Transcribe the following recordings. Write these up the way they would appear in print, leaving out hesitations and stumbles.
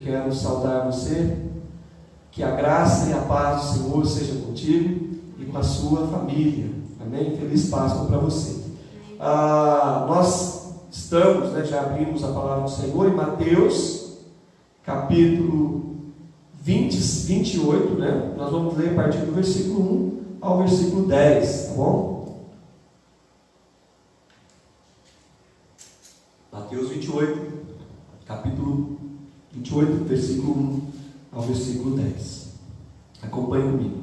Quero saudar você, que a graça e a paz do Senhor seja contigo e com a sua família. Amém? Feliz Páscoa para você. Nós estamos, já abrimos a palavra do Senhor em Mateus, capítulo 28, Nós vamos ler a partir do versículo 1 ao versículo 10, tá bom? Mateus 28, capítulo 28, versículo 1 ao versículo 10. Acompanhe comigo.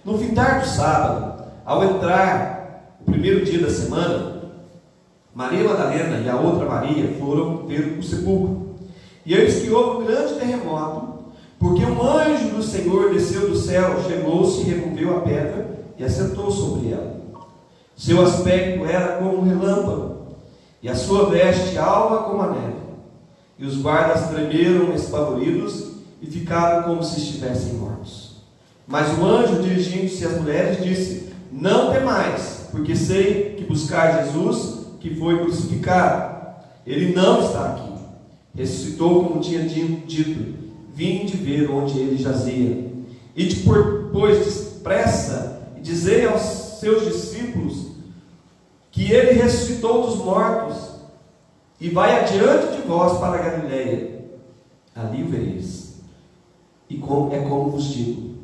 No findar do sábado, ao entrar o primeiro dia da semana, Maria Madalena e a outra Maria foram ver o sepulcro. E eis que houve um grande terremoto, porque um anjo do Senhor desceu do céu, chegou-se e removeu a pedra e assentou sobre ela. Seu aspecto era como um relâmpago, e a sua veste alva como a neve. E os guardas tremeram espavoridos e ficaram como se estivessem mortos. Mas o anjo, dirigindo-se às mulheres, disse: não temais, porque sei que buscais Jesus, que foi crucificado. Ele não está aqui. Ressuscitou, como tinha dito. Vinde ver onde ele jazia. E depois depressa, e dizei aos seus discípulos que ele ressuscitou dos mortos, e vai adiante de vós para a Galileia. Ali o vereis. E como vos digo.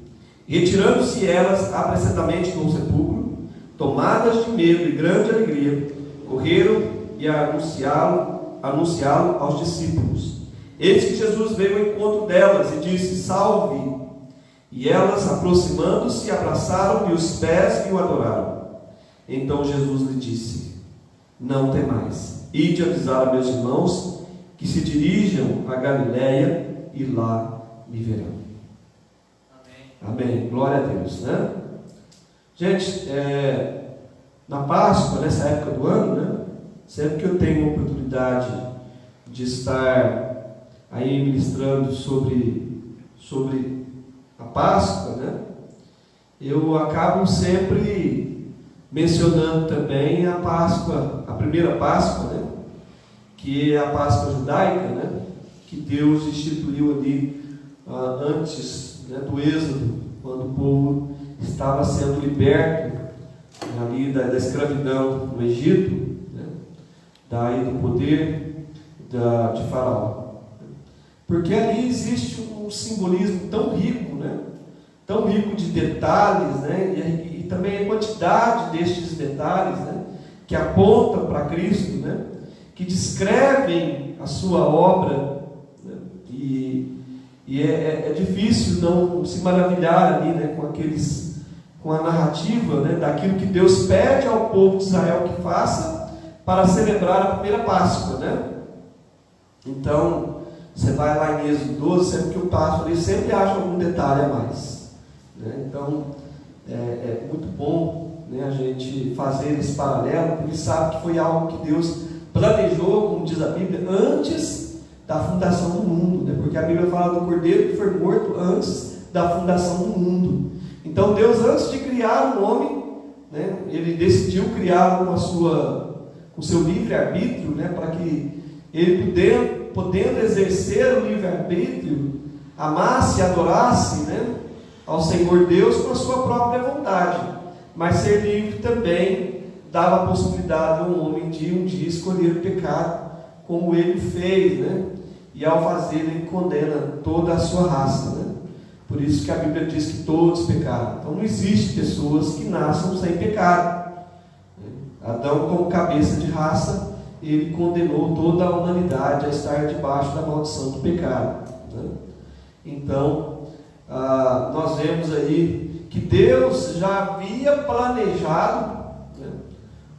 Retirando-se elas apressadamente do sepulcro, tomadas de medo e grande alegria, correram e anunciá-lo aos discípulos. Eis que Jesus veio ao encontro delas e disse: salve! E elas, aproximando-se, abraçaram-lhe os pés e o adoraram. Então Jesus lhe disse: não temais. Ide avisar a meus irmãos que se dirijam a Galileia e lá me verão. Amém. Glória a Deus, Gente, na Páscoa, nessa época do ano, sempre que eu tenho a oportunidade de estar aí ministrando sobre a Páscoa, eu acabo sempre mencionando também a Páscoa, a primeira Páscoa, que é a Páscoa judaica, que Deus instituiu ali antes do Êxodo, quando o povo estava sendo liberto ali da escravidão no Egito, daí do poder de Faraó. Porque ali existe um simbolismo tão rico, tão rico de detalhes, e também a quantidade destes detalhes, que apontam para Cristo, que descrevem a sua obra, e é difícil não se maravilhar ali, com a narrativa, daquilo que Deus pede ao povo de Israel que faça para celebrar a primeira Páscoa, Então, você vai lá em Êxodo 12, sempre que eu passo ali, sempre acha algum detalhe a mais, Então, é muito bom, a gente fazer esse paralelo, porque sabe que foi algo que Deus planejou, como diz a Bíblia, antes da fundação do mundo, porque a Bíblia fala do Cordeiro que foi morto antes da fundação do mundo. Então Deus, antes de criar o homem, Ele decidiu criá-lo com seu livre-arbítrio, para que ele, podendo exercer o livre-arbítrio, amasse e adorasse, ao Senhor Deus com a sua própria vontade, mas ser livre também dava a possibilidade ao homem de um dia escolher o pecado, como ele fez, e ao fazer ele condena toda a sua raça, Por isso que a Bíblia diz que todos pecaram. Então não existe pessoas que nasçam sem pecado. Adão, como cabeça de raça, ele condenou toda a humanidade a estar debaixo da maldição do pecado, Então nós vemos aí que Deus já havia planejado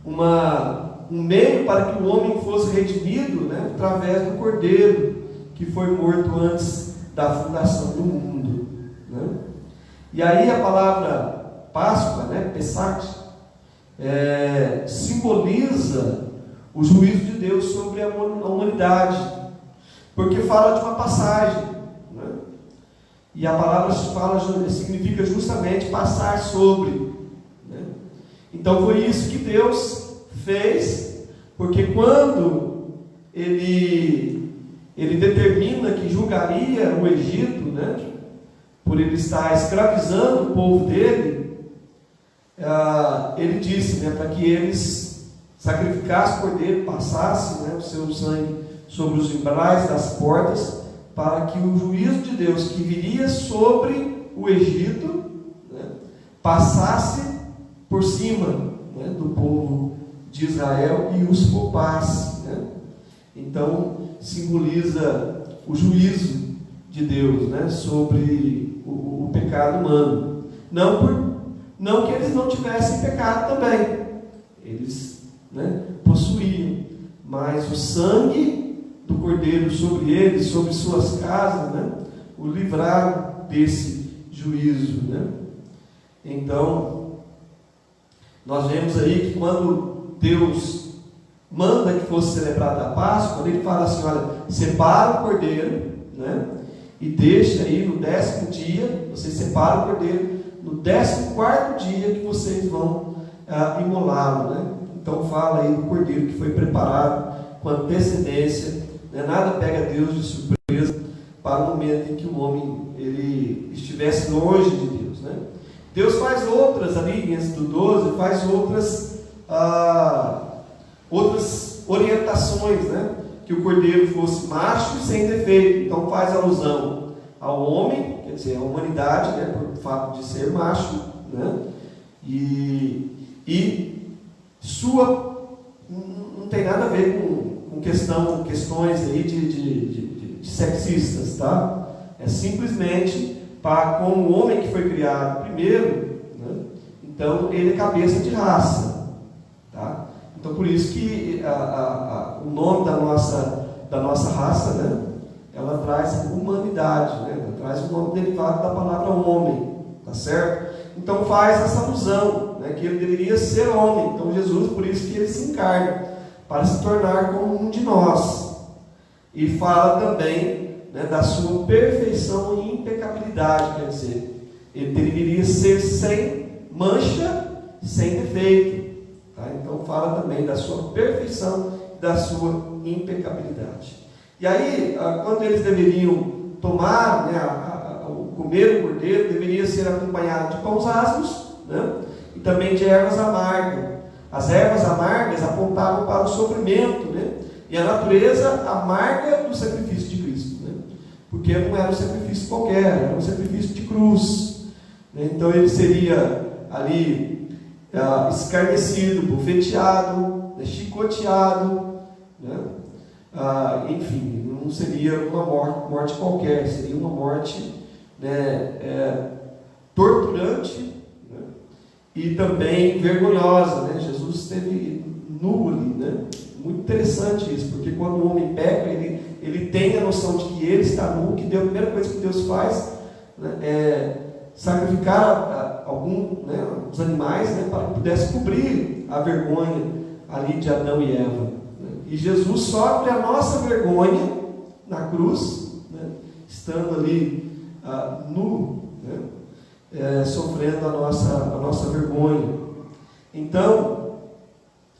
um meio para que o homem fosse redimido, através do Cordeiro que foi morto antes da fundação do mundo, E aí a palavra Páscoa, Pessach, simboliza o juízo de Deus sobre a humanidade, porque fala de uma passagem, e a palavra significa justamente passar sobre, Então foi isso que Deus fez, porque quando Ele ele determina que julgaria o Egito, né, por ele estar escravizando o povo dele. Ele disse, né, para que eles sacrificassem o cordeiro, passassem, né, o seu sangue sobre os umbrais das portas, para que o juízo de Deus que viria sobre o Egito, né, passasse por cima, né, do povo de Israel e os poupasse, né? Então simboliza o juízo de Deus, né, sobre o pecado humano. Não que eles não tivessem pecado também, eles, né, possuíam, mas o sangue do cordeiro sobre eles, sobre suas casas, né, o livraram desse juízo, né? Então nós vemos aí que quando Deus manda que fosse celebrada a Páscoa, ele fala assim: olha, separa o cordeiro, né, e deixa aí no 10º dia, vocês separam o cordeiro, no 14º dia que vocês vão imolá-lo, né? Então fala aí do cordeiro que foi preparado com antecedência, né? Nada pega Deus de surpresa para o momento em que o homem ele estivesse longe de Deus, né? Deus faz outras ali, antes do 12, faz outras orientações, né? Que o cordeiro fosse macho e sem defeito. Então faz alusão ao homem, quer dizer, à humanidade, né? Por fato de ser macho, né? E sua não tem nada a ver com questões aí de sexistas, tá? É simplesmente como o homem que foi criado primeiro, né? Então ele é cabeça de raça, tá? Então por isso que o nome da nossa raça, né, ela traz humanidade, né? Ela traz o nome derivado da palavra homem, tá certo? Então faz essa alusão, né, que ele deveria ser homem. Então Jesus, por isso que ele se encarna, para se tornar como um de nós. E fala também, né, da sua perfeição e impecabilidade, quer dizer, ele deveria ser sem mancha, sem defeito, tá? Então fala também da sua perfeição e da sua impecabilidade. E aí, quando eles deveriam tomar, né, comer o cordeiro, deveria ser acompanhado de pães asmos, né, e também de ervas amargas. As ervas amargas apontavam para o sofrimento, né, e a natureza amarga do sacrifício de Cristo, né, porque não era um sacrifício qualquer, era um sacrifício de cruz, né. Então ele seria ali escarnecido, bofeteado, né, chicoteado, né, enfim, não seria uma morte qualquer, seria uma morte, né, torturante, né, e também vergonhosa, né. Jesus esteve nu ali, né. Muito interessante isso, porque quando o homem peca, ele tem a noção de que ele está nu, que a primeira coisa que Deus faz, né, é sacrificar os animais, né, para que pudesse cobrir a vergonha ali de Adão e Eva, né. E Jesus sofre a nossa vergonha na cruz, né, estando ali nu, né, sofrendo a nossa vergonha. Então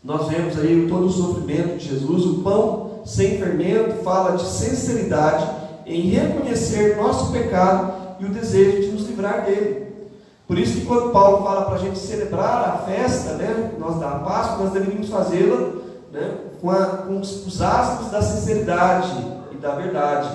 nós vemos aí todo o sofrimento de Jesus. O pão sem fermento fala de sinceridade em reconhecer nosso pecado e o desejo de nos livrar dele. Por isso que quando Paulo fala para a gente celebrar a festa, né, nós da Páscoa, nós deveríamos fazê-la, né, com os asmos da sinceridade e da verdade.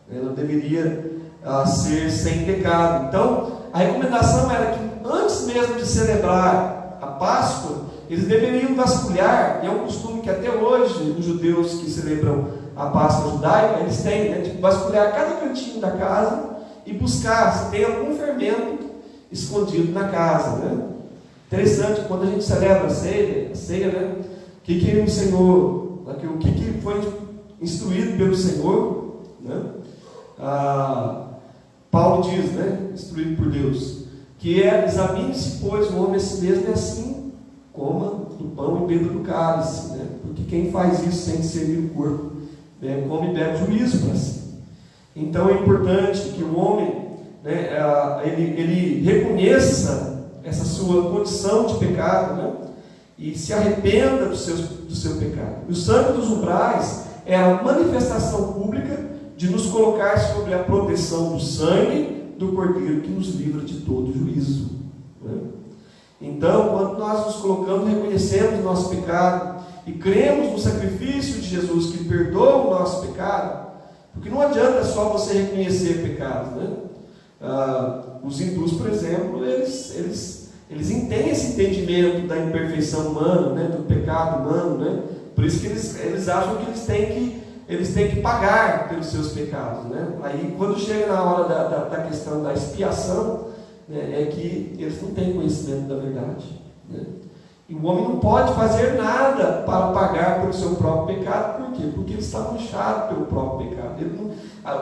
Ela deveria ser sem pecado. Então a recomendação era que antes mesmo de celebrar a Páscoa, eles deveriam vasculhar, e é um costume que até hoje os judeus que celebram a Páscoa judaica, eles têm, né, de vasculhar cada cantinho da casa e buscar se tem algum fermento escondido na casa, né? Interessante, quando a gente celebra a ceia, né, o que o Senhor, o que foi instruído pelo Senhor, né? Paulo diz, né, instruído por Deus, que examine-se, pois, o homem a si mesmo, e assim coma do pão e beba do cálice, né? Porque quem faz isso sem servir o corpo, né, come e bebe juízo para si. Então é importante que o homem, né, ele reconheça essa sua condição de pecado, né, e se arrependa do seu pecado. E o sangue dos umbrais era a manifestação pública de nos colocar sobre a proteção do sangue do Cordeiro que nos livra de todo juízo. Então, quando nós nos colocamos, reconhecemos o nosso pecado e cremos no sacrifício de Jesus que perdoa o nosso pecado, porque não adianta só você reconhecer pecado, os hindus, por exemplo, eles têm esse entendimento da imperfeição humana, do pecado humano, por isso que eles acham que eles têm que pagar pelos seus pecados, Aí, quando chega na hora da questão da expiação, é que eles não têm conhecimento da verdade, E o homem não pode fazer nada para pagar pelo seu próprio pecado. Por quê? Porque ele está manchado pelo próprio pecado.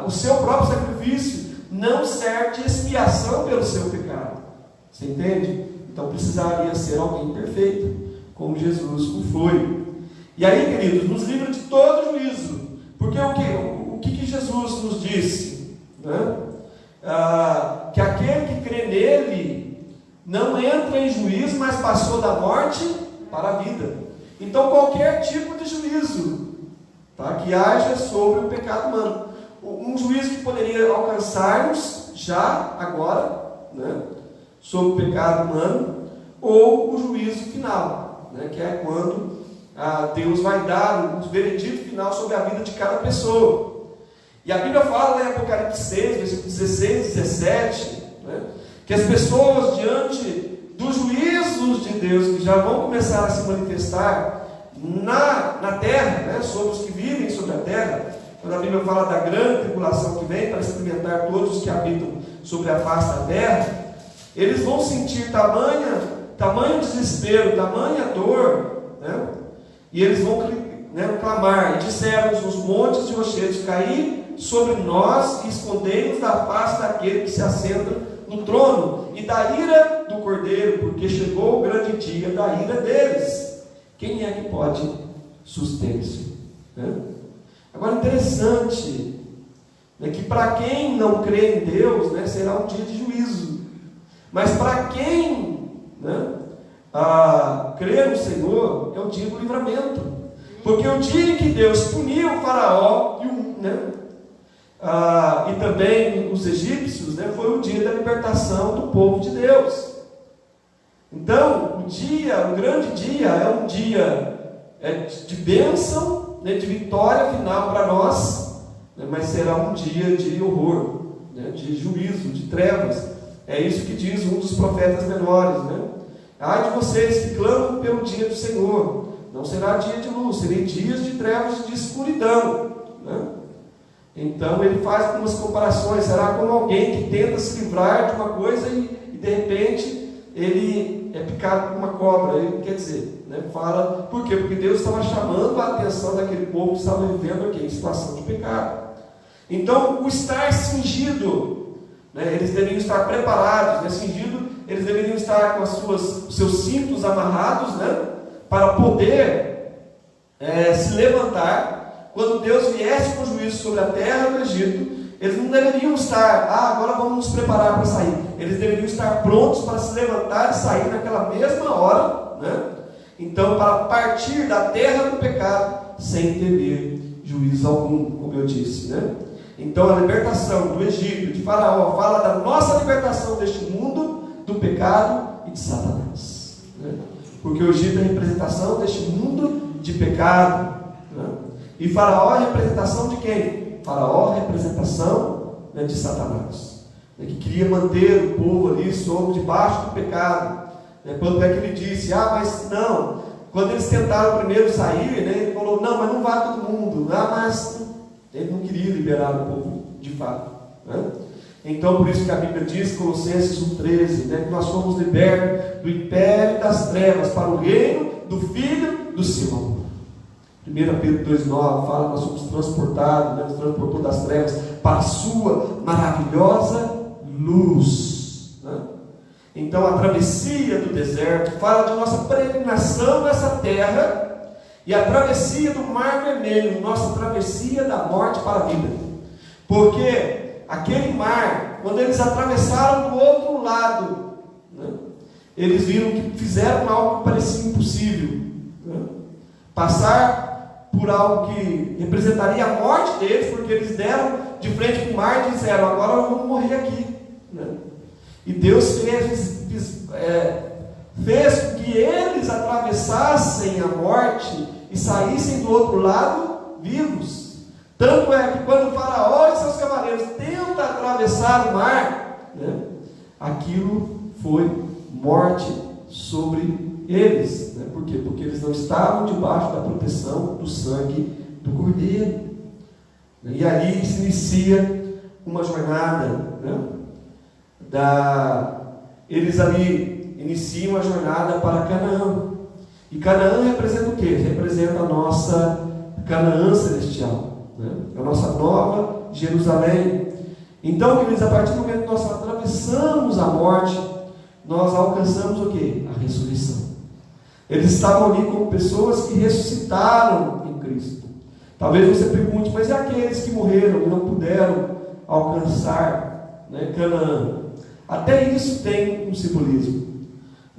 O seu próprio sacrifício não serve de expiação pelo seu pecado. Você entende? Então precisaria ser alguém perfeito, como Jesus o foi. E aí, queridos, nos livra de todo juízo. Porque o que Jesus nos disse? Que aquele que crê nele não entra em juízo, mas passou da morte para a vida. Então qualquer tipo de juízo, que haja sobre o pecado humano, um juízo que poderia alcançar-nos já agora, sobre o pecado humano, ou o juízo final, que é quando Deus vai dar o veredito final sobre a vida de cada pessoa. E a Bíblia fala em Apocalipse 6, versículo 16 e 17, que as pessoas, diante dos juízos de Deus, que já vão começar a se manifestar na terra, sobre os que vivem sobre a terra, quando a Bíblia fala da grande tribulação que vem para experimentar todos os que habitam sobre a face da terra, eles vão sentir tamanho desespero, tamanha dor, e eles vão clamar: e disseram os montes e rochedos, caí sobre nós e escondei-nos da face daquele que se assenta no trono e da ira do Cordeiro, porque chegou o grande dia da ira deles. Quem é que pode suster-se? Agora, interessante que para quem não crê em Deus, será um dia de juízo. Mas para quem crê no Senhor, é o dia do livramento. Porque o dia em que Deus puniu o faraó e também os egípcios, foi o dia da libertação do povo de Deus. Então, o grande dia é um dia de bênção, de vitória final para nós, mas será um dia de horror, de juízo, de trevas. É isso que diz um dos profetas menores, Ai de vocês que clamam pelo dia do Senhor, não será dia de luz, serão dias de trevas e de escuridão, Então ele faz algumas comparações. Será como alguém que tenta se livrar de uma coisa e de repente ele é picado por uma cobra. Ele quer dizer, fala, por quê? Porque Deus estava chamando a atenção daquele povo que estava vivendo aqui em situação de pecado. Então, o estar cingido, eles deveriam estar preparados, cingido, eles deveriam estar com os seus cintos amarrados, para poder se levantar quando Deus viesse com juízo sobre a terra do Egito. Eles não deveriam estar, agora vamos nos preparar para sair. Eles deveriam estar prontos para se levantar e sair naquela mesma hora, Então, para partir da terra do pecado, sem temer juízo algum, como eu disse, Então, a libertação do Egito, de Faraó, fala da nossa libertação deste mundo, do pecado e de Satanás, Porque o Egito é a representação deste mundo de pecado, E Faraó é a representação de quem? Faraó é a representação de Satanás, que queria manter o povo ali debaixo do pecado. Quando é que ele disse: mas não, quando eles tentaram primeiro sair, ele falou: não, mas não vai todo mundo, mas ele não queria liberar o povo de fato, Então, por isso que a Bíblia diz, Colossenses 1,13, que nós fomos libertos do império das trevas para o reino do Filho do seu amor. 1 Pedro 2,9 fala que nós somos transportados, nos transportou das trevas para a sua maravilhosa luz. Então, a travessia do deserto fala de nossa peregrinação nessa terra, e a travessia do Mar Vermelho, nossa travessia da morte para a vida. Porque aquele mar, quando eles atravessaram do outro lado, eles viram que fizeram algo que parecia impossível, passar por algo que representaria a morte deles, porque eles deram de frente para o mar e disseram: agora nós vamos morrer aqui, né? E Deus fez com que eles atravessassem a morte e saíssem do outro lado vivos. Tanto é que quando o faraó e seus cavaleiros tentam atravessar o mar, né, aquilo foi morte sobre eles, né? Por quê? Porque eles não estavam debaixo da proteção do sangue do Cordeiro. E ali se inicia uma jornada, né? Eles ali iniciam a jornada para Canaã. E Canaã representa o quê? Representa a nossa Canaã celestial, né? A nossa nova Jerusalém. Então, queridos, a partir do momento que nós atravessamos a morte, nós alcançamos o quê? A ressurreição. Eles estavam ali como pessoas que ressuscitaram em Cristo. Talvez você pergunte: mas e aqueles que morreram e não puderam alcançar, né, Canaã? Até isso tem um simbolismo.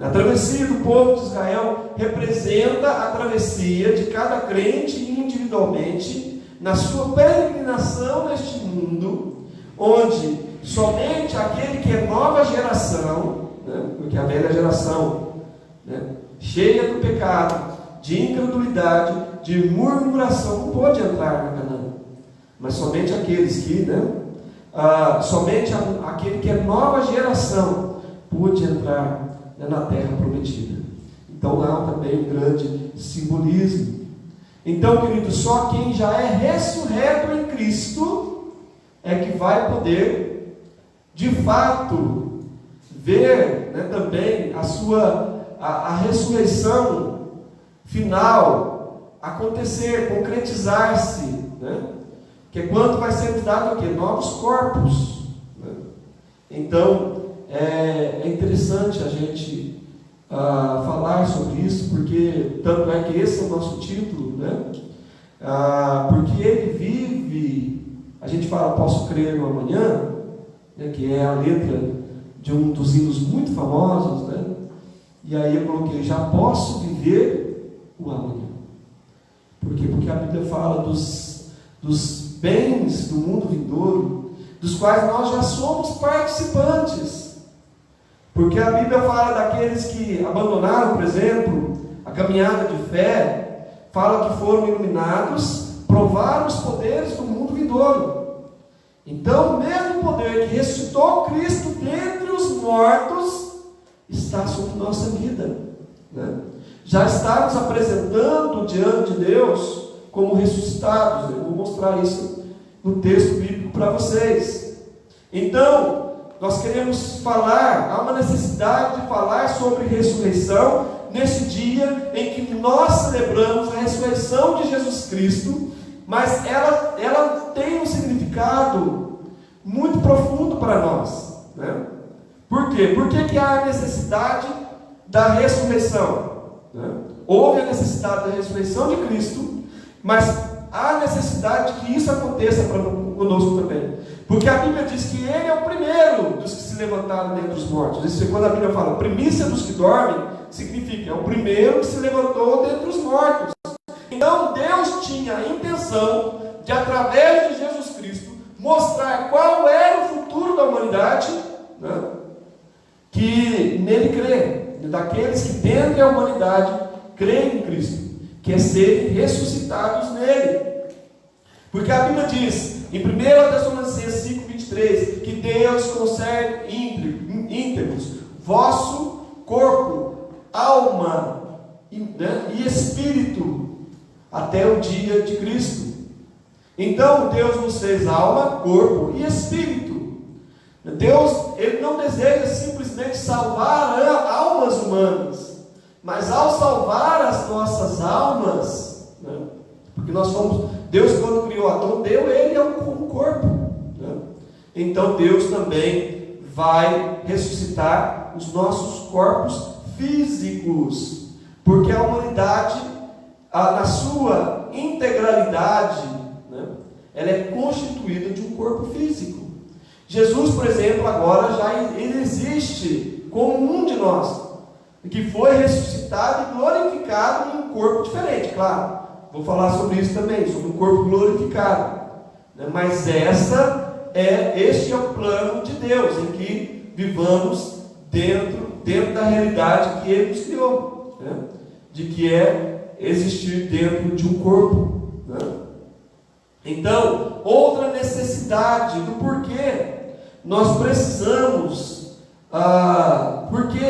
A travessia do povo de Israel representa a travessia de cada crente individualmente na sua peregrinação neste mundo, onde somente aquele que é nova geração, né, porque a velha geração, né, cheia do pecado, de incredulidade, de murmuração, não pôde entrar na Canaã. Mas somente aqueles que, somente aquele que é nova geração pôde entrar, né, na terra prometida. Então há também um grande simbolismo. Então, querido, só quem já é ressurreto em Cristo é que vai poder, de fato, ver, né, também a ressurreição final acontecer, concretizar-se, né? Que é quando vai ser dado o quê? Novos corpos, né? Então é interessante a gente falar sobre isso, porque tanto é que esse é o nosso título, né? Porque ele vive. A gente fala posso crer no amanhã, né, que é a letra de um dos hinos muito famosos, né? E aí eu coloquei: já posso viver o amanhã. Por quê? Porque a Bíblia fala dos bens do mundo vindouro, dos quais nós já somos participantes. Porque a Bíblia fala daqueles que abandonaram, por exemplo, a caminhada de fé, fala que foram iluminados, provaram os poderes do mundo vindouro. Então, o mesmo poder que ressuscitou Cristo dentre os mortos está sobre nossa vida, né? Já está nos apresentando diante de Deus como ressuscitados. Eu vou mostrar isso no texto bíblico para vocês. Então, nós queremos falar, há uma necessidade de falar sobre ressurreição nesse dia em que nós celebramos a ressurreição de Jesus Cristo, mas ela tem um significado muito profundo para nós, né? Por quê? Por que há a necessidade da ressurreição? Né? Houve a necessidade da ressurreição de Cristo, mas há a necessidade de que isso aconteça conosco também. Porque a Bíblia diz que Ele é o primeiro dos que se levantaram dentre os mortos. Isso é quando a Bíblia fala primícia dos que dormem, significa é o primeiro que se levantou dentre os mortos. Então Deus tinha a intenção de, através de Jesus Cristo, mostrar qual era o futuro da humanidade, né, que nele crê, daqueles que dentre a humanidade creem em Cristo, que é serem ressuscitados nele. Porque a Bíblia diz em 1 Tessalonicenses 5:23 que Deus conserve íntegros vosso corpo, alma e espírito até o dia de Cristo. Então Deus nos fez alma, corpo e espírito. Deus, Ele não deseja simplesmente salvar almas humanas, mas ao salvar as nossas almas, né, porque nós fomos, Deus quando criou Adão, deu ele um corpo, né? Então Deus também vai ressuscitar os nossos corpos físicos, porque a humanidade, na sua integralidade, né, ela é constituída de um corpo físico. Jesus, por exemplo, agora ele existe como um de nós, que foi ressuscitado e glorificado em um corpo diferente, claro. vou falar sobre isso também, sobre um corpo glorificado, né? Mas este é o plano de Deus, em que vivamos dentro da realidade que Ele nos criou, né? De que é existir dentro de um corpo, né? Então, outra necessidade do porquê nós precisamos, porque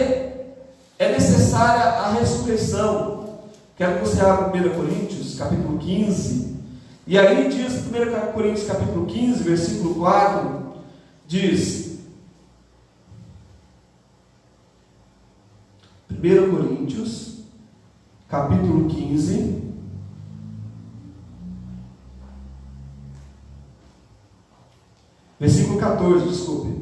é necessária a ressurreição. Quero que você abra 1 Coríntios, capítulo 15, e aí diz, 1 Coríntios, capítulo 15, versículo 4, diz, 1 Coríntios, capítulo 15, versículo 14, desculpe.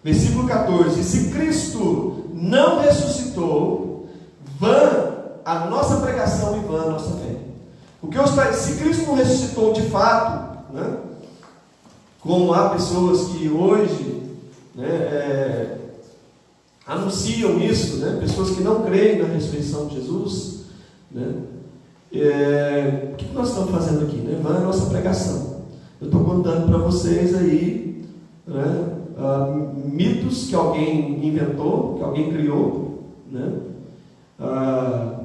Versículo 14: se Cristo não ressuscitou, vã a nossa pregação e vã a nossa fé. Se Cristo não ressuscitou de fato, né, como há pessoas que hoje, né, anunciam isso, né, pessoas que não creem na ressurreição de Jesus, né, o que nós estamos fazendo aqui? Né? Vã a nossa pregação. Eu estou contando para vocês aí, né, mitos que alguém inventou, que alguém criou, né,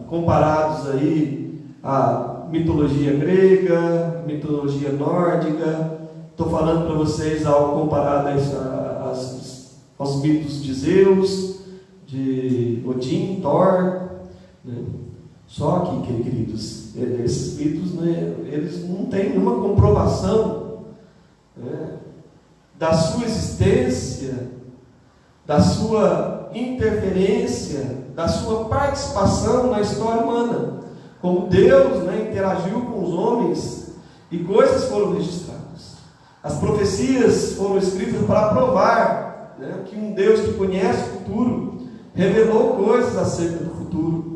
comparados aí à mitologia grega, mitologia nórdica. Estou falando para vocês algo comparado aos mitos de Zeus, de Odin, Thor, né? Só que, queridos, esses mitos, né, eles não têm nenhuma comprovação, né, da sua existência, da sua interferência, da sua participação na história humana. Como Deus, né, interagiu com os homens e coisas foram registradas. As profecias foram escritas para provar, né, que um Deus que conhece o futuro revelou coisas acerca do futuro.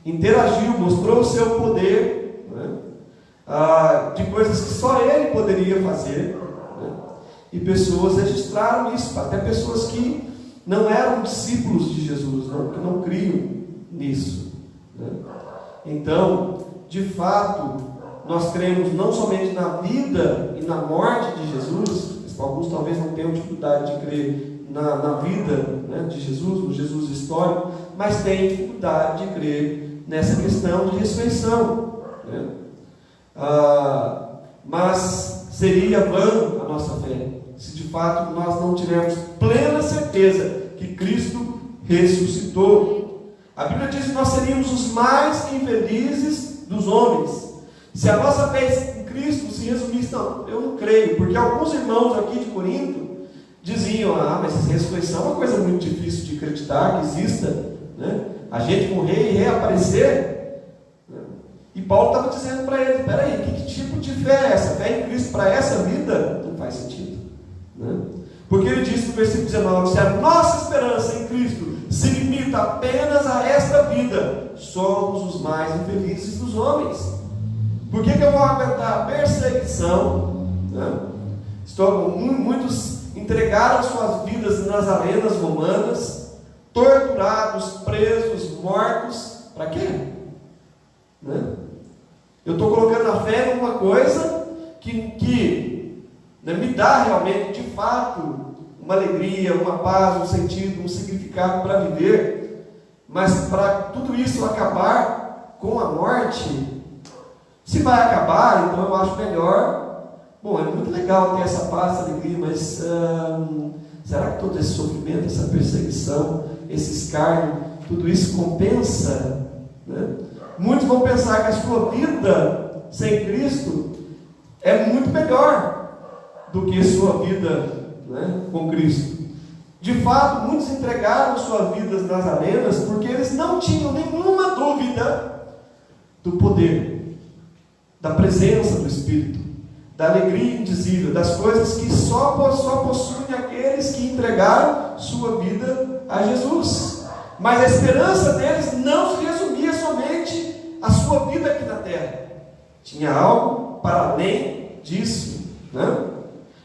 Interagiu, mostrou o seu poder, né, de coisas que só Ele poderia fazer, né, e pessoas registraram isso, até pessoas que não eram discípulos de Jesus, que não criam nisso, né. Então, de fato, nós cremos não somente na vida e na morte de Jesus, alguns talvez não tenham dificuldade de crer na vida, né, de Jesus, no Jesus histórico, mas têm dificuldade de crer nessa questão de ressurreição, né? Mas seria vã a nossa fé se de fato nós não tivermos plena certeza que Cristo ressuscitou. A Bíblia diz que nós seríamos os mais infelizes dos homens se a nossa fé em Cristo se resumisse. Não, eu não creio, porque alguns irmãos aqui de Corinto diziam: mas essa ressurreição é uma coisa muito difícil de acreditar que exista, né? A gente morrer e reaparecer. E Paulo estava dizendo para ele: espera aí, que tipo de fé é essa? Fé em Cristo para essa vida? Não faz sentido, né? Porque ele disse no versículo 19: se a nossa esperança em Cristo se limita apenas a esta vida, somos os mais infelizes dos homens. Por que eu vou aguentar a perseguição, né? Muitos entregaram suas vidas nas arenas romanas, torturados, presos, mortos. Para quê? Né? Eu estou colocando a fé numa coisa que né, me dá realmente, de fato, uma alegria, uma paz, um sentido, um significado para viver. Mas para tudo isso acabar com a morte, se vai acabar, então eu acho melhor. Bom, é muito legal ter essa paz, essa alegria, mas será que todo esse sofrimento, essa perseguição, esse escárnio, tudo isso compensa? Né? Muitos vão pensar que a sua vida sem Cristo é muito melhor do que a sua vida, né, com Cristo. De fato, muitos entregaram suas vidas nas arenas porque eles não tinham nenhuma dúvida do poder, da presença do Espírito, da alegria indizível, das coisas que só possuem aqueles que entregaram sua vida a Jesus. Mas a esperança deles não se resumia somente à sua vida aqui na terra. Tinha algo para além disso, né?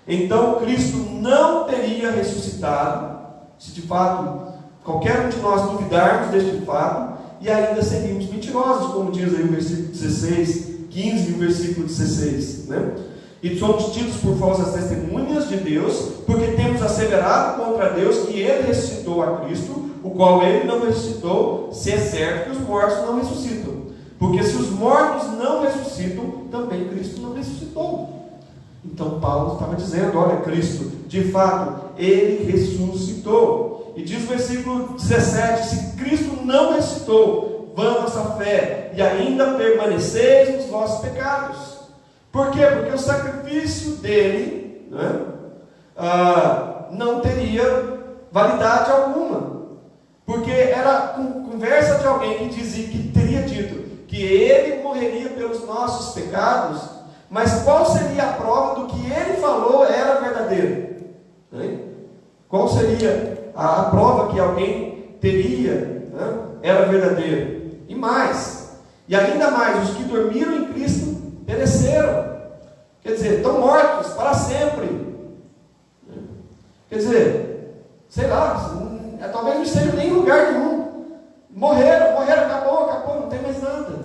Então Cristo não teria ressuscitado, se de fato qualquer um de nós duvidarmos deste fato, e ainda seríamos mentirosos, como diz aí o versículo 16, 15 e o versículo 16, né? E somos tidos por falsas testemunhas de Deus, porque temos asseverado contra Deus que Ele ressuscitou a Cristo, o qual Ele não ressuscitou, se é certo que os mortos não ressuscitam. Porque se os mortos não ressuscitam, também Cristo não ressuscitou. Então Paulo estava dizendo, olha, Cristo, de fato, Ele ressuscitou. E diz o versículo 17, se Cristo não ressuscitou, vã a vossa fé, e ainda permaneceis nos vossos pecados. Por quê? Porque o sacrifício dele, né, não teria validade alguma. Porque era conversa de alguém que dizia, que teria dito que ele morreria pelos nossos pecados, mas qual seria a prova do que ele falou era verdadeiro? Né? Qual seria a prova que alguém teria, né, era verdadeiro? E mais, e ainda mais, os que dormiram em Cristo pereceram. Quer dizer, estão mortos para sempre. Quer dizer, sei lá, talvez não estejam nem em lugar nenhum. Morreram, acabou, não tem mais nada.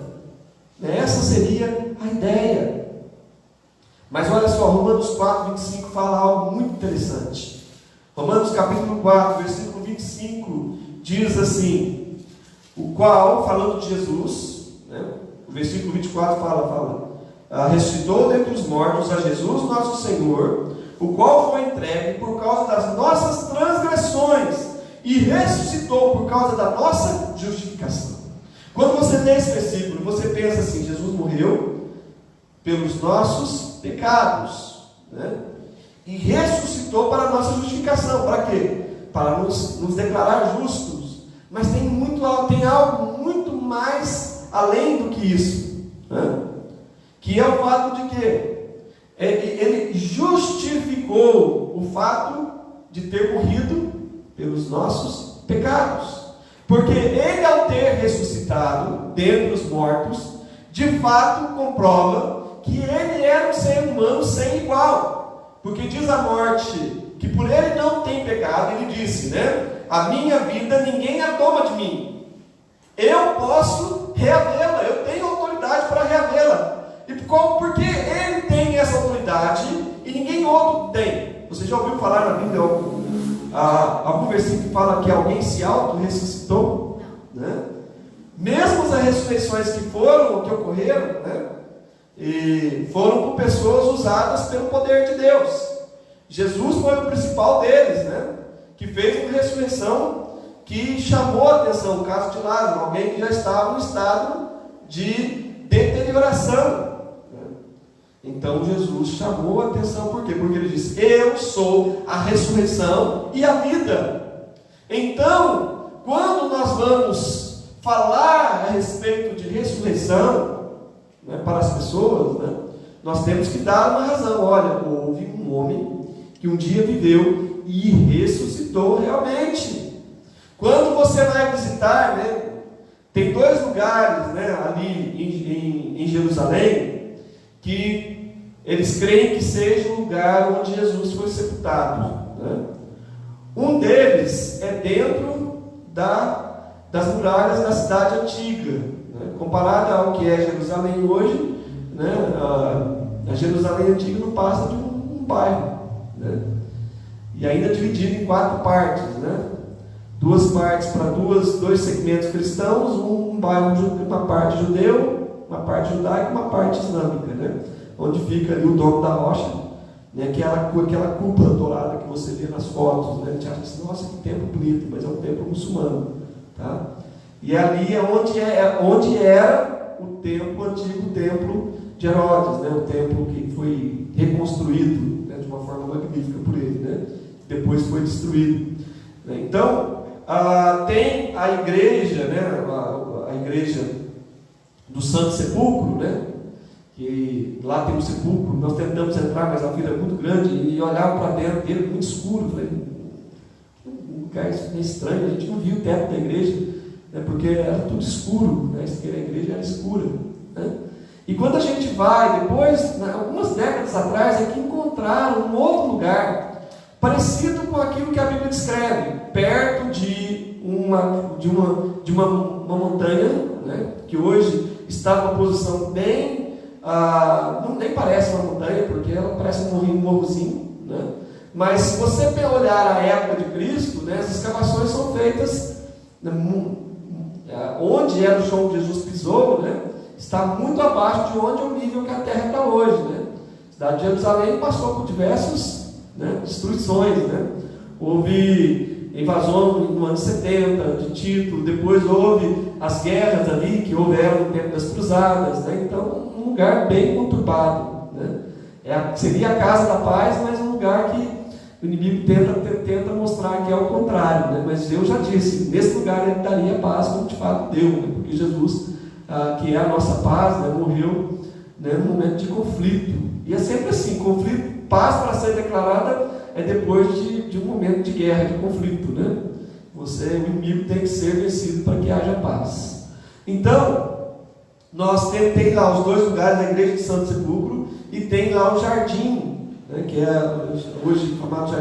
Essa seria a ideia. Mas olha só, Romanos 4, 25 fala algo muito interessante. Romanos capítulo 4, versículo 25 diz assim, o qual, falando de Jesus, né, o versículo 24 fala, ressuscitou dentre os mortos a Jesus nosso Senhor, o qual foi entregue por causa das nossas transgressões e ressuscitou por causa da nossa justificação. Quando você lê esse versículo, você pensa assim, Jesus morreu pelos nossos pecados, né? E ressuscitou para a nossa justificação. Para quê? Para nos declarar justos. Mas tem algo muito mais além do que isso, né? Que é o fato de que ele justificou o fato de ter morrido pelos nossos pecados. Porque ele, ao ter ressuscitado dentre os mortos, de fato comprova que ele era um ser humano sem igual. Porque diz a morte que por ele não tem pecado, ele disse, né? A minha vida ninguém a toma de mim. Eu posso reavê-la, eu tenho autoridade para reavê-la. E porque ele tem essa autoridade e ninguém outro tem. Você já ouviu falar na Bíblia algum versículo que fala que alguém se auto-ressuscitou? Né? Mesmo as ressurreições que ocorreram, né? E foram por pessoas usadas pelo poder de Deus. Jesus foi o principal deles, né? Que fez uma ressurreição que chamou a atenção, o caso de Lázaro, alguém que já estava no estado de deterioração. Então Jesus chamou a atenção, por quê? Porque ele disse, eu sou a ressurreição e a vida. Então, quando nós vamos falar a respeito de ressurreição, né, para as pessoas, né, nós temos que dar uma razão. Olha, houve um homem que um dia viveu e ressuscitou realmente. Quando você vai visitar, né, tem 2 lugares, né, ali em Jerusalém, que eles creem que seja o lugar onde Jesus foi sepultado, né? Um deles é dentro das muralhas da cidade antiga, né? Comparada ao que é Jerusalém hoje, né? A Jerusalém antiga não passa de um bairro, né? E ainda dividido em 4 partes, né? 2 partes para dois segmentos cristãos, um bairro, uma parte judeu, uma parte judaica e uma parte islâmica, né? Onde fica ali o domo da rocha, né? Aquela cúpula dourada que você vê nas fotos, né? A gente acha assim, nossa, que templo bonito, mas é um templo muçulmano, tá? E ali é onde era o antigo templo de Herodes, né? O templo que foi reconstruído, né, de uma forma magnífica por ele, né? Depois foi destruído. Então, tem a igreja, né? A igreja do Santo Sepulcro, né? Que lá tem um sepulcro, nós tentamos entrar, mas a fila é muito grande, e olhava para dentro dele, muito escuro. Falei, um lugar meio estranho, a gente não via o teto da igreja, né, porque era tudo escuro, né, a igreja era escura, né? E quando a gente vai, depois, algumas décadas atrás, é que encontraram um outro lugar, parecido com aquilo que a Bíblia descreve, perto de uma montanha, né, que hoje está numa posição bem, não nem parece uma montanha, porque ela parece um morrozinho, né? Mas se você olhar a época de Cristo, né, as escavações são feitas, né, onde era o chão que Jesus pisou, né, está muito abaixo de onde é o nível que a terra está hoje, né? A cidade de Jerusalém passou por diversas, né, destruições, né? Houve invasão no ano 70 de Tito, depois houve as guerras ali que houveram no tempo das cruzadas, né? Então um lugar bem conturbado, né? Seria a casa da paz, mas um lugar que o inimigo tenta mostrar que é o contrário, né? Mas Deus já disse, nesse lugar ele daria paz, como de fato deu, né? Porque Jesus, que é a nossa paz, né, morreu, né, no momento de conflito. E é sempre assim, conflito, paz para ser declarada é depois de um momento de guerra, de conflito, né? O inimigo tem que ser vencido para que haja paz. Então, nós tem lá os dois lugares, a igreja de Santo Sepulcro, e tem lá o jardim, né, que é hoje chamado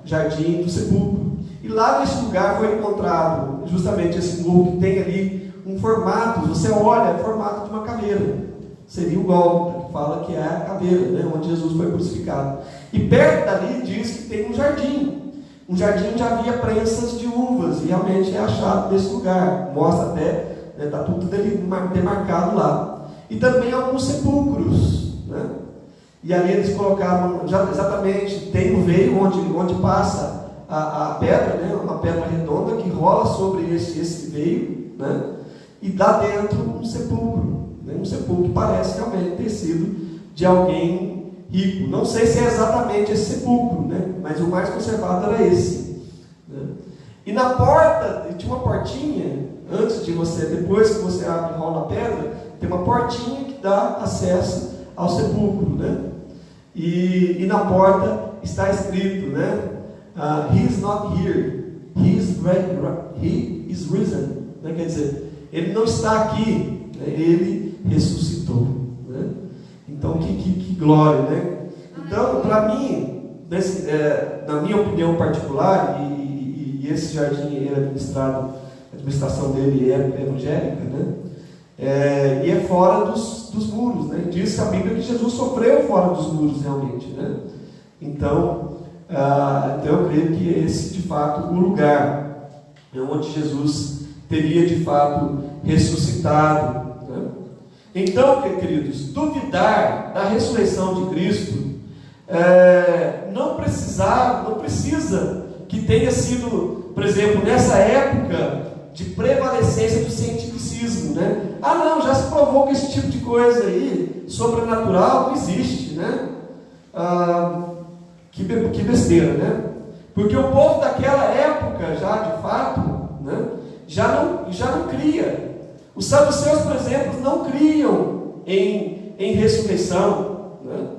Jardim do Sepulcro. E lá nesse lugar foi encontrado justamente esse morro que tem ali um formato, você olha, é o formato de uma caveira. Seria o Gólgota, que fala que é a caveira, né, onde Jesus foi crucificado. E perto dali diz que tem um jardim onde havia prensas de uvas, e realmente é achado nesse lugar, mostra até, está tudo demarcado lá. E também alguns sepulcros, né? E ali eles colocaram, exatamente, tem o veio onde passa a pedra, né? Uma pedra redonda que rola sobre esse veio, né? E dá dentro um sepulcro, né? Um sepulcro que parece realmente ter sido de alguém rico. Não sei se é exatamente esse sepulcro, né? Mas o mais conservado era esse, né? E na porta, tinha uma portinha, depois que você abre e rola a pedra, tem uma portinha que dá acesso ao sepulcro, né? E na porta está escrito, né? He is not here, he is risen, né? Quer dizer, ele não está aqui, né? Ele ressuscitou, né? Então, que glória, né? Então, para mim, na minha opinião particular, e esse jardim é administrado, a administração dele é evangélica, né? E é fora dos muros, né? Diz a Bíblia que Jesus sofreu fora dos muros, realmente, né? Então eu creio que é esse, de fato, o lugar onde Jesus teria, de fato, ressuscitado, né? Então, queridos, duvidar da ressurreição de Cristo não precisa que tenha sido, por exemplo, nessa época de prevalecência do cientificismo, né? Não, já se provou que esse tipo de coisa aí, sobrenatural, não existe, né? Que besteira, né? Porque o povo daquela época, já de fato, né, já não cria. Os saduceus, por exemplo, não criam em ressurreição, né?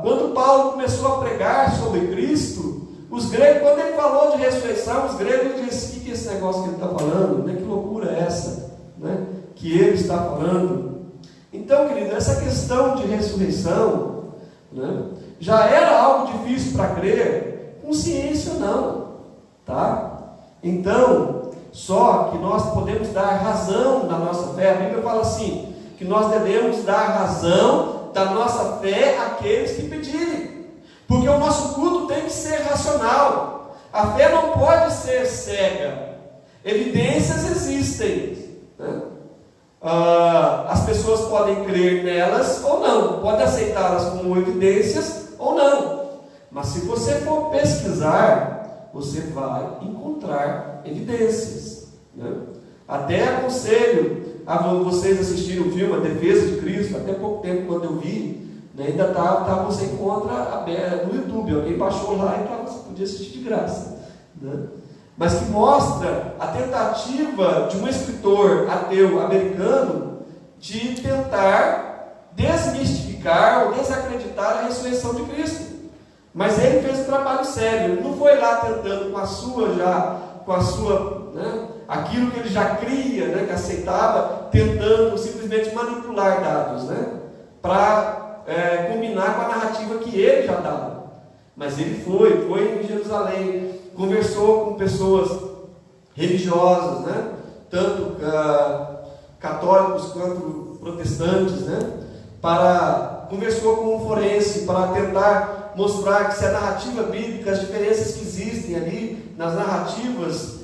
Quando Paulo começou a pregar sobre Cristo, os gregos, quando ele falou de ressurreição, os gregos disseram: o que é esse negócio que ele está falando? Né? Que loucura é essa, né, que ele está falando? Então, querido, essa questão de ressurreição, né, já era algo difícil para crer, com ciência não, tá? Então, só que nós podemos dar razão da nossa fé. A Bíblia fala assim, que nós devemos dar razão da nossa fé àqueles que pedirem, porque o nosso culto tem que ser racional. A fé não pode ser cega. Evidências existem, né? As pessoas podem crer nelas ou não, podem aceitá-las como evidências ou não, mas se você for pesquisar, você vai encontrar evidências, né? Até aconselho a vocês assistirem o filme A Defesa de Cristo. Até pouco tempo, quando eu vi, né, ainda você encontra no YouTube, alguém baixou lá e você podia assistir de graça, né? Mas que mostra a tentativa de um escritor ateu americano de tentar desmistificar ou desacreditar a ressurreição de Cristo. Mas ele fez um trabalho sério. Ele não foi lá tentando com a sua, né, aquilo que ele já cria, né, que aceitava, tentando simplesmente manipular dados, né, para combinar com a narrativa que ele já dava. Mas ele foi em Jerusalém, conversou com pessoas religiosas, né? Tanto católicos quanto protestantes, né? Conversou com um forense para tentar mostrar que se a narrativa bíblica, as diferenças que existem ali nas narrativas,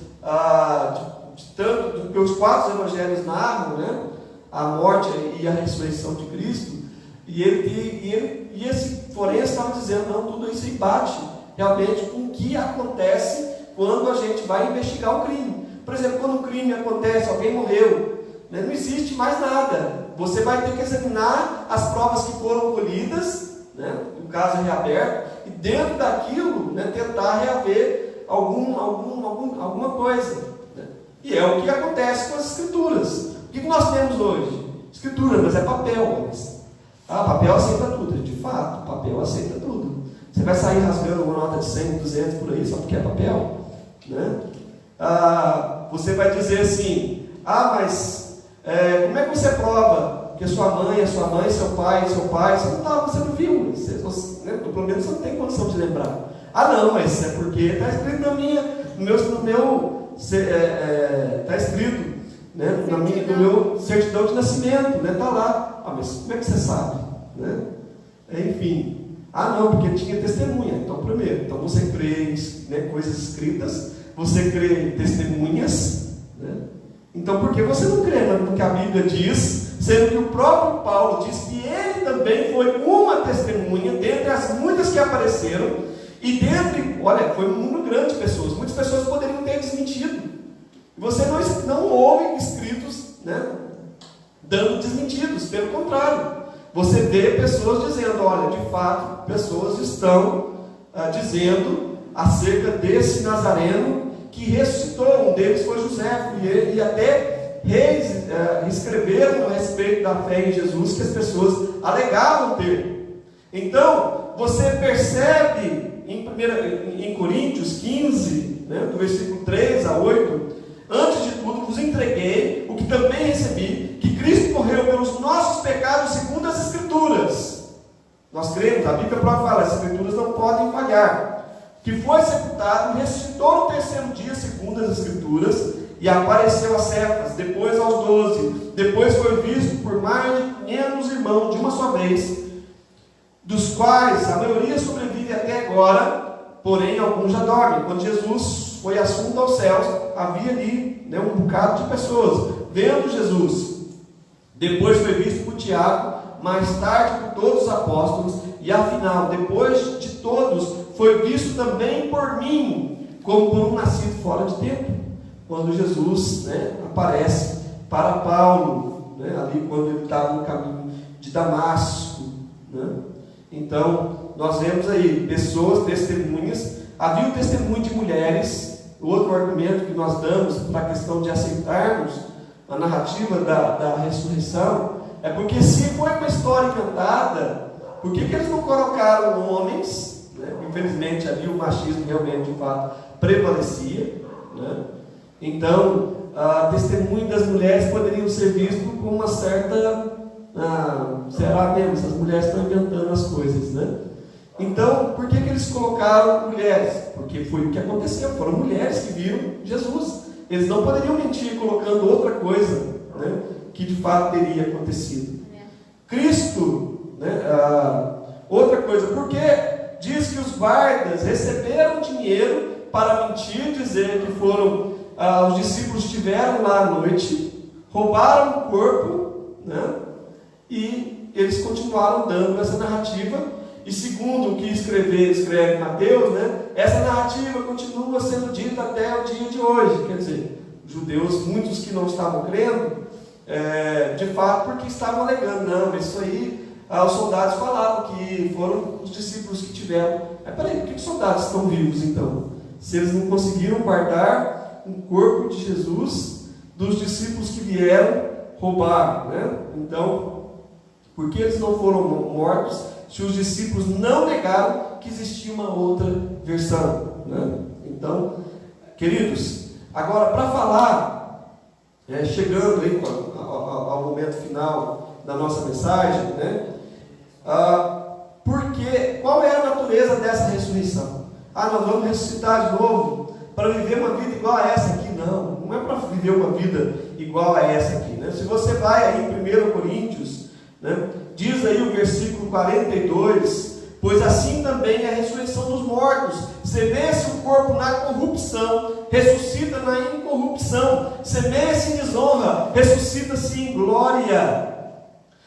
tanto do que os 4 evangelhos narram, né? A morte e a ressurreição de Cristo, e esse forense estava dizendo, não, tudo isso bate realmente com o que acontece quando a gente vai investigar o crime. Por exemplo, quando um crime acontece, alguém morreu, né, não existe mais nada. Você vai ter que examinar as provas que foram colhidas, né, o caso é reaberto, e dentro daquilo, né, tentar reaver alguma coisa. Né? E é o que acontece com as escrituras. O que nós temos hoje? Escritura, mas é papel. Papel aceita tudo. De fato, papel aceita tudo. Você vai sair rasgando uma nota de 100, 200 por aí só porque é papel? Né? Você vai dizer assim, mas como é que você prova que sua mãe, seu pai, você não viu? Pelo menos você não tem condição de lembrar. Não, mas é porque está escrito está escrito, né, no meu certidão de nascimento, né, está lá. Mas como é que você sabe? Né? Enfim, não, porque tinha testemunha. Então, primeiro, você crê em coisas escritas, você crê em testemunhas, né? Então, por que você não crê no que a Bíblia diz, sendo que o próprio Paulo diz que ele também foi uma testemunha, dentre as muitas que apareceram, e foi um número grande de pessoas, muitas pessoas poderiam ter desmentido, e você não ouve escritos, né, dando desmentidos, pelo contrário, você vê pessoas dizendo, de fato, pessoas estão dizendo acerca desse Nazareno que ressuscitou. Um deles foi José, e até reis escreveram a respeito da fé em Jesus que as pessoas alegavam ter. Então, você percebe em Coríntios 15, né, do versículo 3 a 8, antes de tudo vos entreguei o que também recebi, que Cristo morreu pelos nossos pecados segundo as Escrituras. Nós cremos, a Bíblia própria fala, as Escrituras não podem falhar. Que foi sepultado, ressuscitou no terceiro dia, segundo as Escrituras, e apareceu a Cefas, depois aos 12, depois foi visto por mais de 500 irmãos de uma só vez, dos quais a maioria sobrevive até agora, porém alguns já dormem. Quando Jesus foi assunto aos céus, havia ali, né, um bocado de pessoas vendo Jesus. Depois foi visto por Tiago, mais tarde por todos os apóstolos, e afinal, depois de todos, foi visto também por mim, como por um nascido fora de tempo. Quando Jesus, né, aparece para Paulo, né, ali quando ele estava no caminho de Damasco, né? Então, nós vemos aí pessoas, testemunhas. Havia o testemunho de mulheres. O outro argumento que nós damos para a questão de aceitarmos a narrativa da ressurreição é porque, se foi uma história inventada, por que eles não colocaram homens? Né? Infelizmente, ali o machismo realmente, de fato, prevalecia, né? Então, o testemunho das mulheres poderiam ser visto com uma certa... será mesmo? Essas mulheres estão inventando as coisas, né? Então, por que eles colocaram mulheres? Porque foi o que aconteceu, foram mulheres que viram Jesus. Eles não poderiam mentir colocando outra coisa, né, que de fato teria acontecido. Cristo, né, outra coisa, porque diz que os guardas receberam dinheiro para mentir, dizer que foram, os discípulos estiveram lá à noite, roubaram o corpo, né, e eles continuaram dando essa narrativa. E segundo o que escreve Mateus, né, essa narrativa continua sendo dita até o dia de hoje. Quer dizer, judeus, muitos que não estavam crendo, de fato, porque estavam alegando, não, isso aí, os soldados falavam que foram os discípulos que tiveram. Peraí, por que os soldados estão vivos então? Se eles não conseguiram guardar o corpo de Jesus dos discípulos que vieram roubar, né? Então, por que eles não foram mortos se os discípulos não negaram que existia uma outra versão, né? Então, queridos, agora para falar, chegando aí ao momento final da nossa mensagem, né? Porque qual é a natureza dessa ressurreição? Nós vamos ressuscitar de novo para viver uma vida igual a essa aqui? Não, não é para viver uma vida igual a essa aqui, né? Se você vai aí em 1 Coríntios, né, diz aí o versículo 42, pois assim também é a ressurreição dos mortos. Semeia-se o corpo na corrupção, ressuscita na incorrupção. Semeia-se em desonra, ressuscita-se em glória.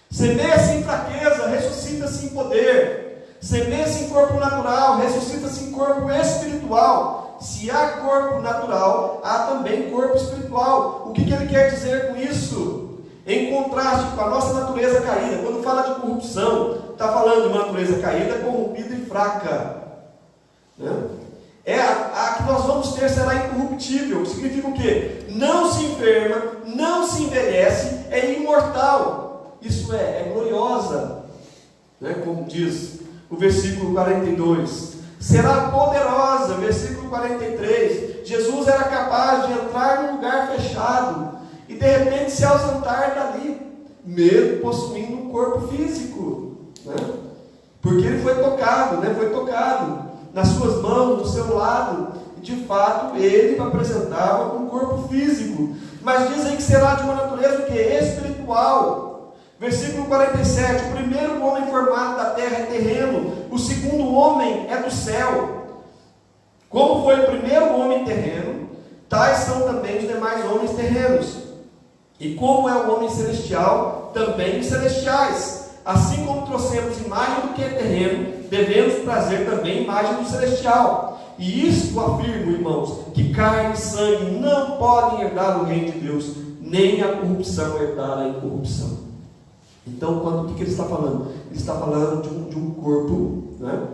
Semeia-se em fraqueza, ressuscita-se em poder. Semeia-se em corpo natural, ressuscita-se em corpo espiritual. Se há corpo natural, há também corpo espiritual. O que ele quer dizer com isso? Em contraste com a nossa natureza caída, quando fala de corrupção, está falando de uma natureza caída, corrompida e fraca, né? A que nós vamos ter será incorruptível. Significa o quê? Não se enferma, não se envelhece, é imortal. Isso é gloriosa, né? Como diz o versículo 42. Será poderosa, versículo 43. Jesus era capaz de entrar num lugar fechado e de repente se ausentar dali, mesmo possuindo um corpo físico, né? Porque ele foi tocado, né? Foi tocado nas suas mãos, no seu lado, e de fato ele apresentava um corpo físico, mas dizem que será de uma natureza que é espiritual. Versículo 47, o primeiro homem formado da terra é terreno, o segundo homem é do céu. Como foi o primeiro homem terreno, tais são também os demais homens terrenos. E como é o homem celestial, também os celestiais. Assim como trouxemos imagem do que é terreno, devemos trazer também imagem do celestial. E isto afirmo, irmãos, que carne e sangue não podem herdar o reino de Deus, nem a corrupção herdar a incorrupção. Então, o que ele está falando? Ele está falando de um corpo, né,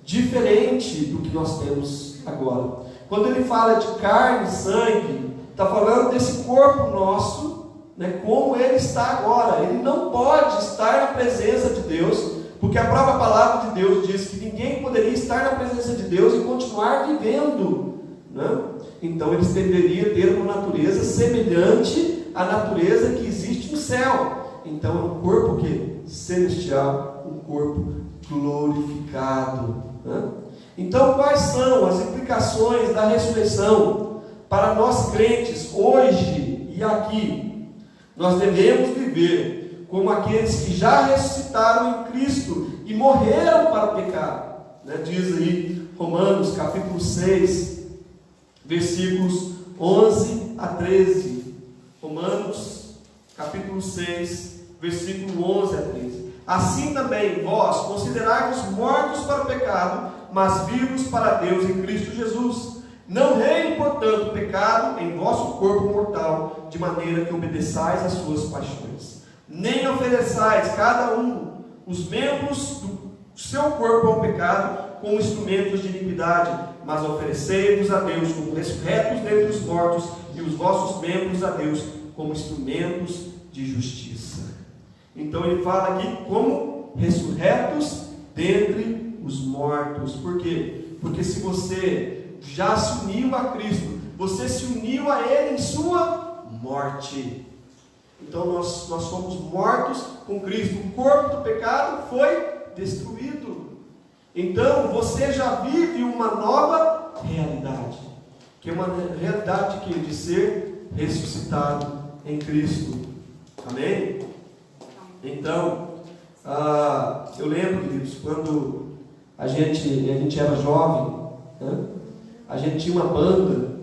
diferente do que nós temos agora. Quando ele fala de carne e sangue, está falando desse corpo nosso, né, como ele está agora. Ele não pode estar na presença de Deus, porque a própria palavra de Deus diz que ninguém poderia estar na presença de Deus e continuar vivendo, né? Então ele deveria ter uma natureza semelhante à natureza que existe no céu. Então é um corpo que? Celestial, um corpo glorificado, né? Então quais são as implicações da ressurreição para nós crentes hoje e aqui? Nós devemos viver como aqueles que já ressuscitaram em Cristo e morreram para o pecado, né? Diz aí Romanos capítulo 6, versículos 11 a 13. Romanos capítulo 6, versículo 11 a 13. Assim também vós considerai-vos mortos para o pecado, mas vivos para Deus em Cristo Jesus. Não reine, portanto, o pecado em vosso corpo mortal, de maneira que obedeçais às suas paixões. Nem ofereçais cada um os membros do seu corpo ao pecado como instrumentos de iniquidade, mas oferecei-vos a Deus como ressurretos dentre os mortos, e os vossos membros a Deus como instrumentos de justiça. Então ele fala aqui como ressurretos dentre os mortos. Por quê? Porque se você já se uniu a Cristo, você se uniu a Ele em sua morte. Então nós somos mortos com Cristo. O corpo do pecado foi destruído. Então você já vive uma nova realidade, que é uma realidade de ser ressuscitado em Cristo. Amém? Então, eu lembro, queridos, quando a gente era jovem, né, a gente tinha uma banda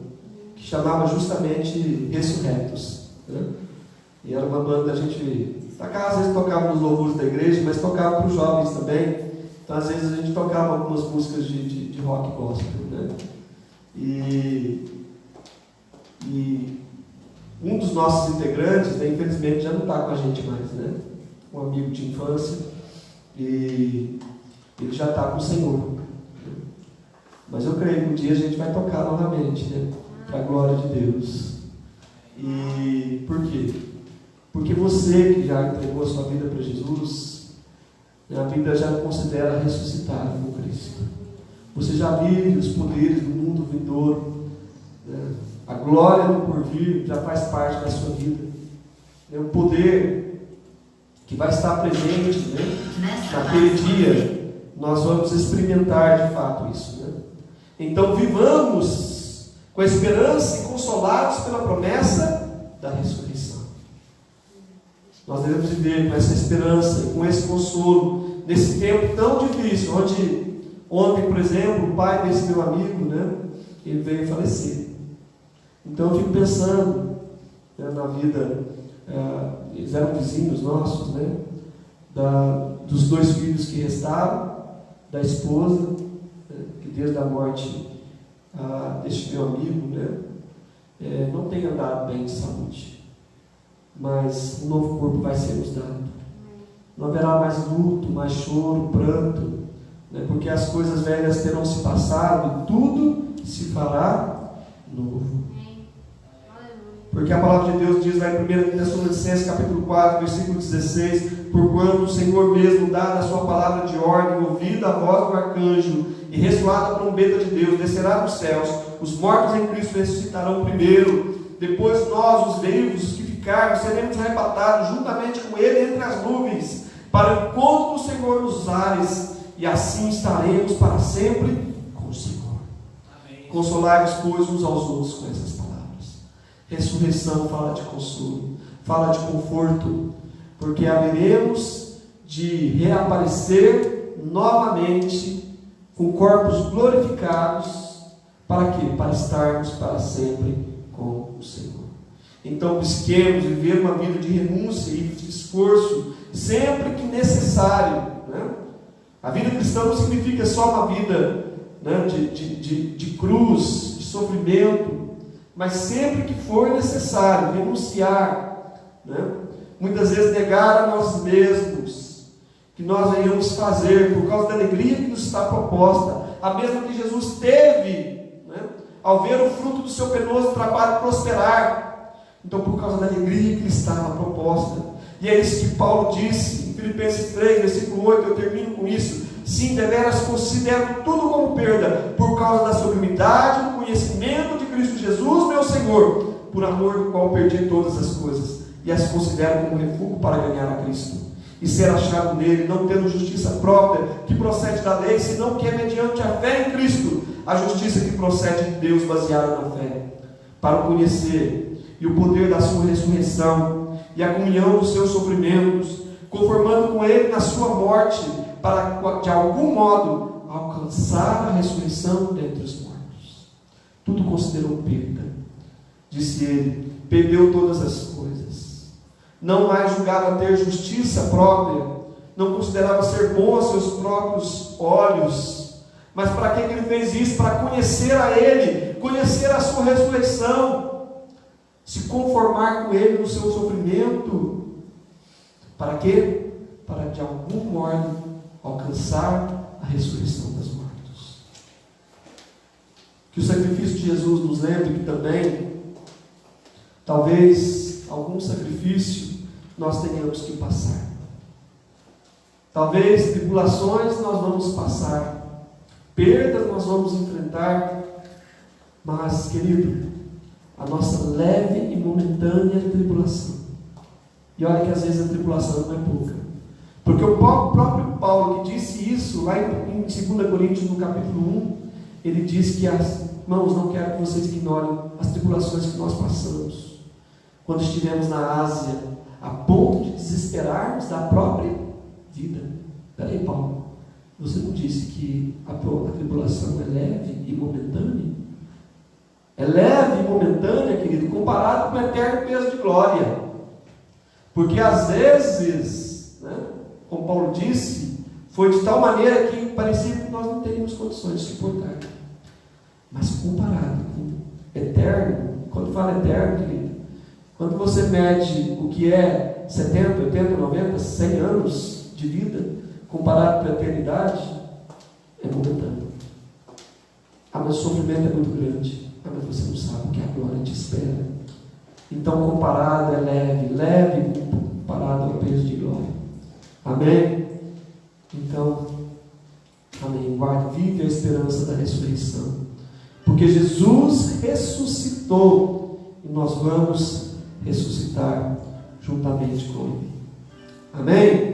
que chamava justamente Ressurretos, né? E era uma banda, a gente, às vezes tocava nos louvores da igreja, mas tocava para os jovens também. Então às vezes a gente tocava algumas músicas de rock gospel, né? E um dos nossos integrantes, né, infelizmente já não está com a gente mais, né? Um amigo de infância, e ele já está com o Senhor. Mas eu creio que um dia a gente vai tocar novamente, né? Para a glória de Deus. E por quê? Porque você que já entregou a sua vida para Jesus, a Bíblia já considera ressuscitado com Cristo. Você já vive os poderes do mundo vindouro, né? A glória do porvir já faz parte da sua vida. É um poder que vai estar presente, né, naquele dia nós vamos experimentar de fato isso, né? Então vivamos com a esperança e consolados pela promessa da ressurreição. Nós devemos viver com essa esperança e com esse consolo nesse tempo tão difícil, onde ontem, por exemplo, o pai desse meu amigo, né, ele veio falecer. Então eu fico pensando, né, na vida, eles eram vizinhos nossos, né, dos 2 filhos que restaram, da esposa, né, que desde a morte deste meu amigo, né, não tem andado bem de saúde, mas um novo corpo vai ser nos dado. Não haverá mais luto, mais choro, pranto, né, porque as coisas velhas terão se passado e tudo se fará novo. Porque a palavra de Deus diz lá em 1 Tessalonicenses capítulo 4, versículo 16: porquanto o Senhor mesmo, dada a sua palavra de ordem, ouvida a voz do arcanjo e ressoada a trombeta de Deus, descerá dos céus, os mortos em Cristo ressuscitarão primeiro, depois nós, os vivos, os que ficarmos, seremos arrebatados juntamente com Ele entre as nuvens, para o encontro do Senhor nos ares, e assim estaremos para sempre com o Senhor. Consolai-vos, pois, uns aos outros com essas palavras. Ressurreição fala de consolo, fala de conforto, porque haveremos de reaparecer novamente com corpos glorificados. Para quê? Para estarmos para sempre com o Senhor. Então busquemos viver uma vida de renúncia e de esforço sempre que necessário, né? A vida cristã não significa só uma vida, né, de cruz, de sofrimento, mas sempre que for necessário renunciar, né? Muitas vezes negar a nós mesmos, que nós venhamos fazer por causa da alegria que nos está proposta, a mesma que Jesus teve, né, ao ver o fruto do seu penoso trabalho prosperar. Então, por causa da alegria que lhe estava proposta, e é isso que Paulo disse em Filipenses 3, versículo 8, eu termino com isso: sim, deveras considero tudo como perda, por causa da sublimidade do conhecimento de Cristo Jesus, meu Senhor, por amor do qual perdi todas as coisas, e as considero como refúgio para ganhar a Cristo, e ser achado nele, não tendo justiça própria, que procede da lei, senão que é mediante a fé em Cristo, a justiça que procede de Deus, baseada na fé, para o conhecer, e o poder da sua ressurreição, e a comunhão dos seus sofrimentos, conformando com ele na sua morte, para de algum modo alcançar a ressurreição dentre os mortos. Tudo considerou perda, disse ele, perdeu todas as coisas, não mais julgava ter justiça própria, não considerava ser bom a seus próprios olhos. Mas para que ele fez isso? Para conhecer a ele, conhecer a sua ressurreição, se conformar com ele no seu sofrimento. Para quê? Para de algum modo alcançar a ressurreição dos mortos. Que o sacrifício de Jesus nos lembre que também, talvez, algum sacrifício nós tenhamos que passar. Talvez tribulações nós vamos passar, perdas nós vamos enfrentar, mas, querido, a nossa leve e momentânea tribulação, e olha que às vezes a tribulação não é pouca, porque o próprio Paulo, que disse isso lá em 2 Coríntios, no capítulo 1, ele diz que, irmãos, não quero que vocês ignorem as tribulações que nós passamos, quando estivemos na Ásia, a ponto de desesperarmos da própria vida. Espera aí, Paulo, você não disse que a tribulação é leve e momentânea? É leve e momentânea, querido, comparado com o eterno peso de glória. Porque às vezes, né, como Paulo disse, foi de tal maneira que parecia que nós não teríamos condições de suportar. Mas comparado com eterno, quando fala eterno, querido, quando você mede o que é 70, 80, 90, 100 anos de vida, comparado com a eternidade, é momentâneo. Mas o sofrimento é muito grande. Mas você não sabe o que a glória te espera. Então, comparado é leve, leve comparado ao peso de glória. Amém? Então, amém. Guarde, vive a esperança da ressurreição. Porque Jesus ressuscitou e nós vamos ressuscitar juntamente com Ele. Amém?